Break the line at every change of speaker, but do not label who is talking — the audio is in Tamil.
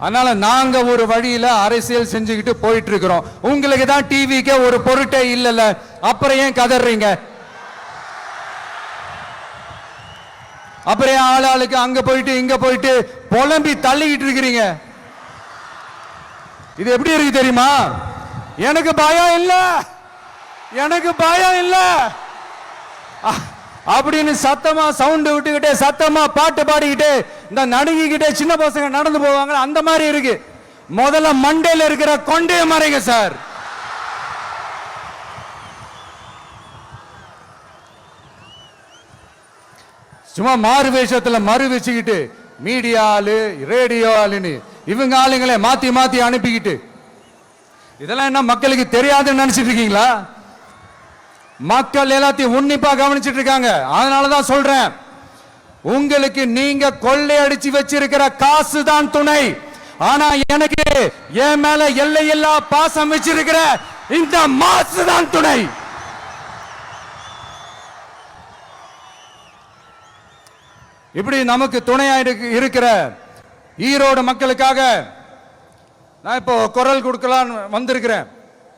அதனால நாங்க ஒரு வழியில அரசியல் செஞ்சுக்கிட்டு போயிட்டு இருக்கிறோம். உங்களுக்கு தான் டிவிக்கே ஒரு பொருட்டே இல்லைல்ல, அப்புறம் ஏன் கதறீங்க? அப்புறம் ஆளாளுக்கு அங்க போயிட்டு இங்க போயிட்டு புலம்பி தள்ளிக்கிட்டு இருக்கிறீங்க. இது எப்படி இருக்கு தெரியுமா? எனக்கு பயம் இல்ல, எனக்கு பயம் இல்ல அப்படின்னு சத்தமா சவுண்ட் விட்டுக்கிட்டே சத்தமா பாட்டு பாடிக்கிட்டே இந்த நடுங்கிக்கிட்டே சின்ன பசங்க நடந்து போவாங்க, அந்த மாதிரி இருக்கு. முதல்ல மண்டையில இருக்கிற கொண்டைய மறைங்க சார். சும்மா மாறு வேஷத்துல மறு வச்சுக்கிட்டு மீடியா ஆளு ரேடியோ ஆளுன்னு இவங்க ஆளுங்களை மாத்தி மாத்தி அனுப்பிக்கிட்டு இதெல்லாம் என்ன மக்களுக்கு தெரியாதுன்னு நினைச்சிட்டு இருக்கீங்களா? மக்கள் எல்லாத்தையும் உன்னிப்பா கவனிச்சிட்டு இருக்காங்க. அதனாலதான் சொல்றேன், உங்களுக்கு நீங்க கொள்ளையடிச்சு வச்சிருக்கிற காசு தான் துணை. ஆனா எனக்கு என் மேல எல்லையில்லா பாசம் வச்சிருக்கிற இந்த மாசு தான் துணை. இப்படி நமக்கு துணையா இருக்கிற ஈரோடு மக்களுக்காக நான் இப்போ குரல் கொடுக்கலாம் வந்திருக்கிறேன்.